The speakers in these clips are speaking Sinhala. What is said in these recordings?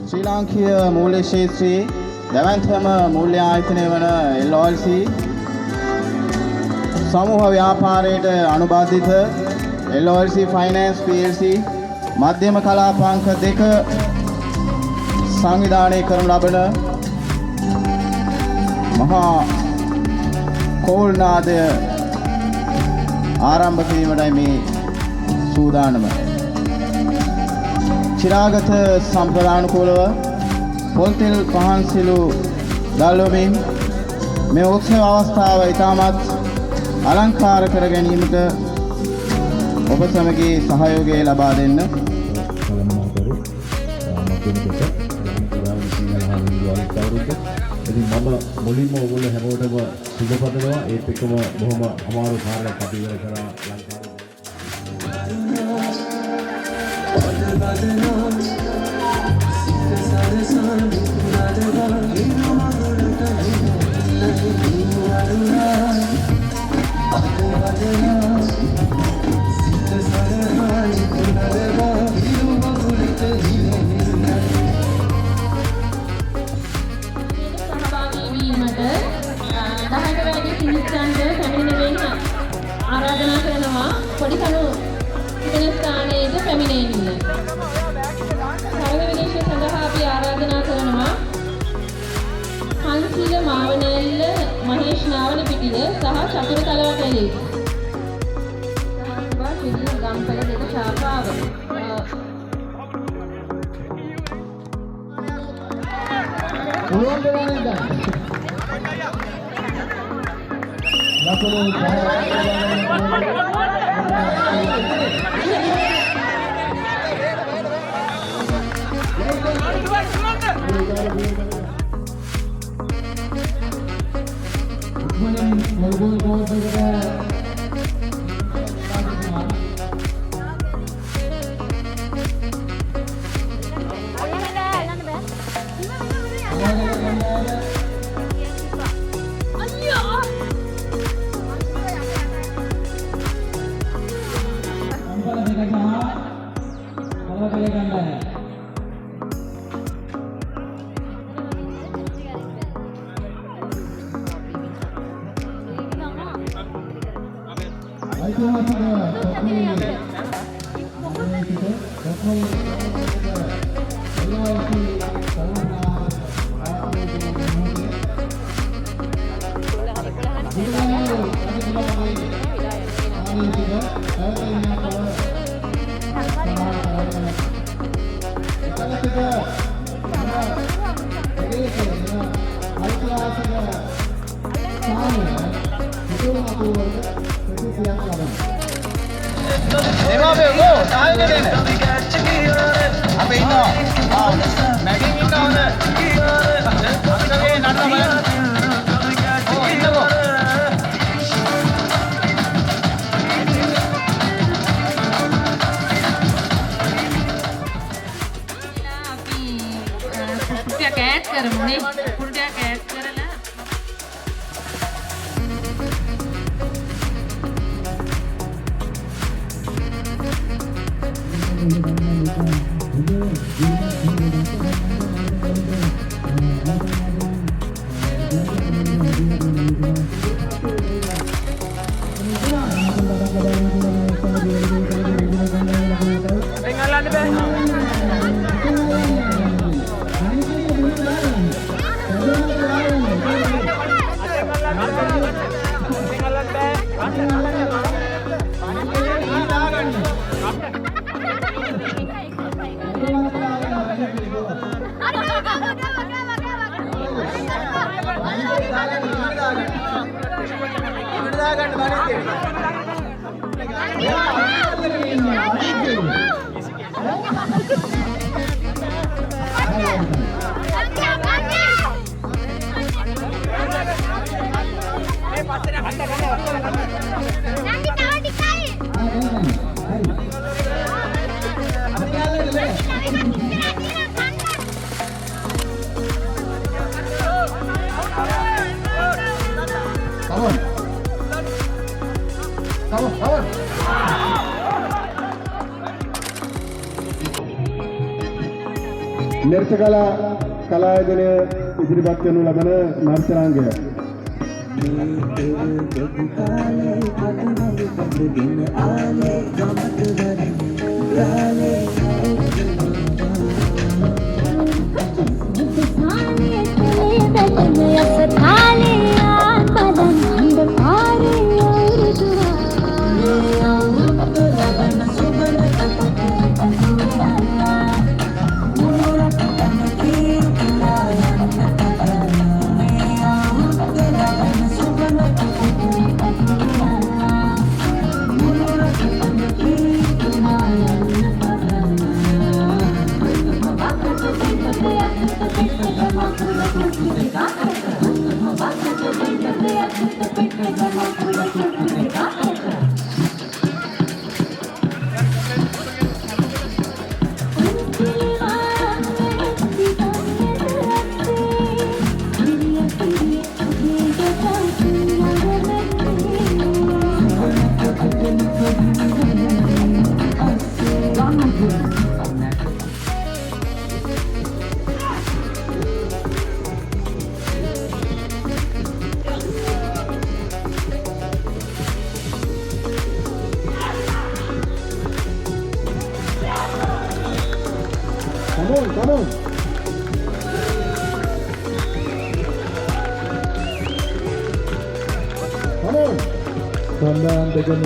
ශ්‍රී ලාංකීය මූල්‍ය ක්ෂේත්‍රයේ දැවැන්තම මූල්‍ය ආයතනය වන LOLC සමූහ ව්‍යාපාරයට අනුබද්ධිත LOLC ෆයිනෑන්ස් PLC මධ්‍යම කලාප අංක 2 සංවිධානය කරනු ලබන මහා කෝල් නාදය ආරම්භ කිරීමටයි මේ සූදානම. චිරාගත සම්ප්‍රදානුකූලව පොල්තෙල් පහන් සිලු දැල්වමින් මේ උත්සව අවස්ථාව ඉතාමත් අලංකාර කර ගැනීමට ඔබ සමගී සහයෝගය ලබා දෙන්න. ඉතින් මම මුලින්ම ඔයගොල්ලෝ හැමෝටම සුබ පතනවා. ඒත් එක්කම බොහොම අමාරු කාර්යයක් අපි ඉවර කරා ලංකාවේ. ආරාධනා කරනවා පොඩිකණු සිටින ස්ථානයේද පැමිණෙන්න. තරග විනිශ්චය සඳහා අපි ආරාධනා කරනවා හංසිල මාවනැල්ල මහේෂ් නාවන පිටිය සහ චතුර තලවකැලේ. සහස්බා පිළිල ගම්පල දෙක ශාඛාව. නර්තකලා කලායතනය ඉදිරිපත් කරනු ලබන නර්තනාංගය Come on. Sandaan tekan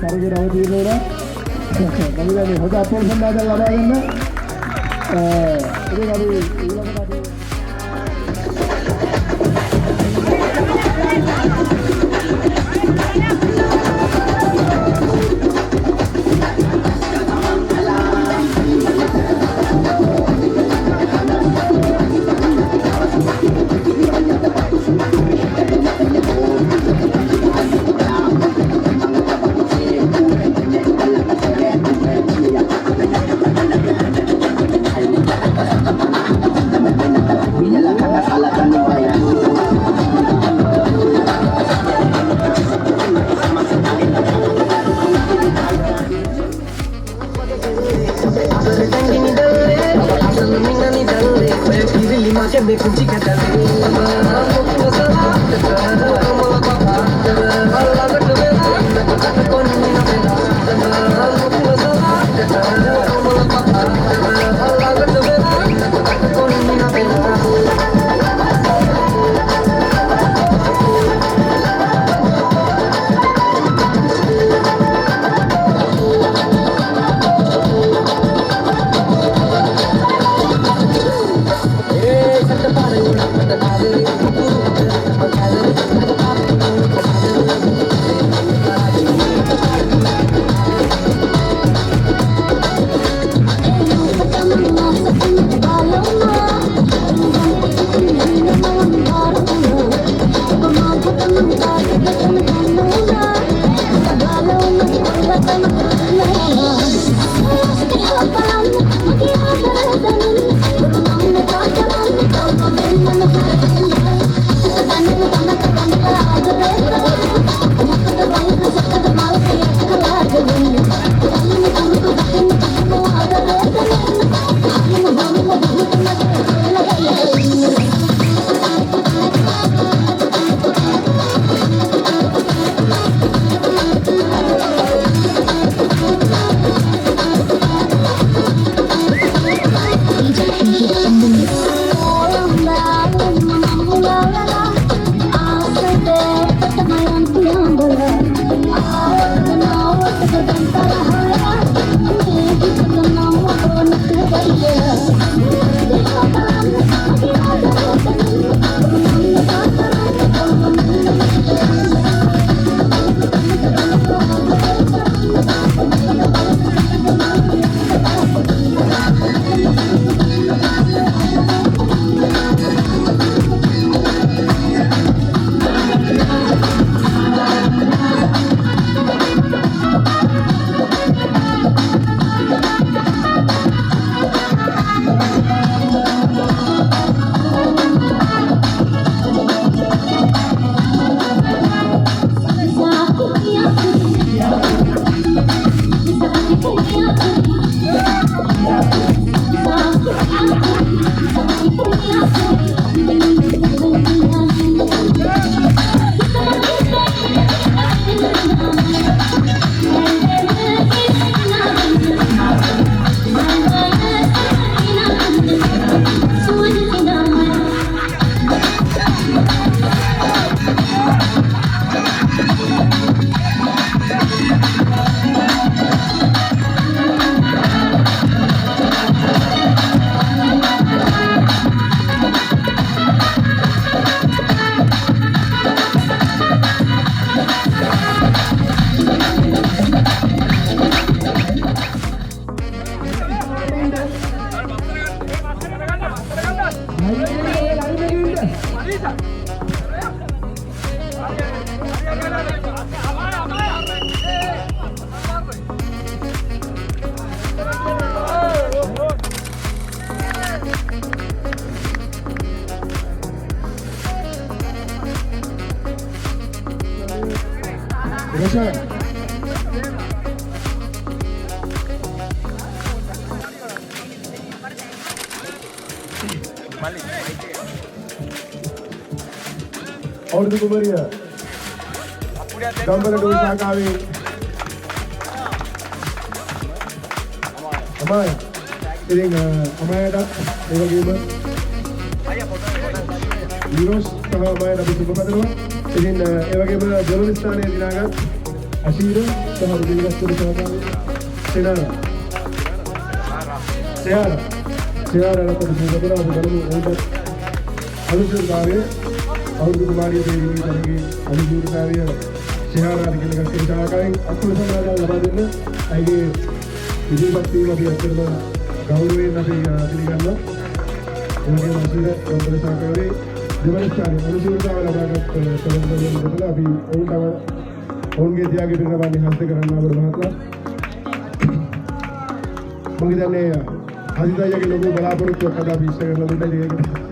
Karya rawat ini orang, kami lagi hoja apel sendiri ada lagi mana? Ini kami ulang tadi. අවුරුදු කුමරිය ගම්බලට විසාකාවේ අමාය ඉතින් අමායටත් ඒ වගේම නිරෝෂ් සහ අමායට අපි සුබ පතනවා. ඉතින් ඒ වගේම දෙවන ස්ථානයේ දිනාගත් අශීර සහ රුධිරස්තුල සහකාරී සයාරට අපි සුබ පතනවා. අපි බලමු උන්ට අනුශාසනාවේ අවුරුදු කුමාරිය දේවී තනගේ අනුශාසනාවේ සයාරට කියලා ගස්සේ සහකාරයෙන් අත්පුර සම්මානය ලබා දෙන්න අයිගේ ඉදිරිපත් වීම අපි අත්‍යවශ්‍ය ගෞරවයෙන් අපි පිළිගන්නවා. එවැනි අශීර ගම්බල සහකාරී දෙවන ස්ථානයේ අනුශාසනාව ලබාගත් සමන්දයෙන් දෙපළ අපි ඔවුන්ගේ ත්‍යාගය පිළිබඳව හස්ත කරන්න අවර මහත්මයා මම හිතන්නේ අදිතයගේ ලොකු බලාපොරොත්තුවක් අද අපි ඉස්සර කරලා දෙන්න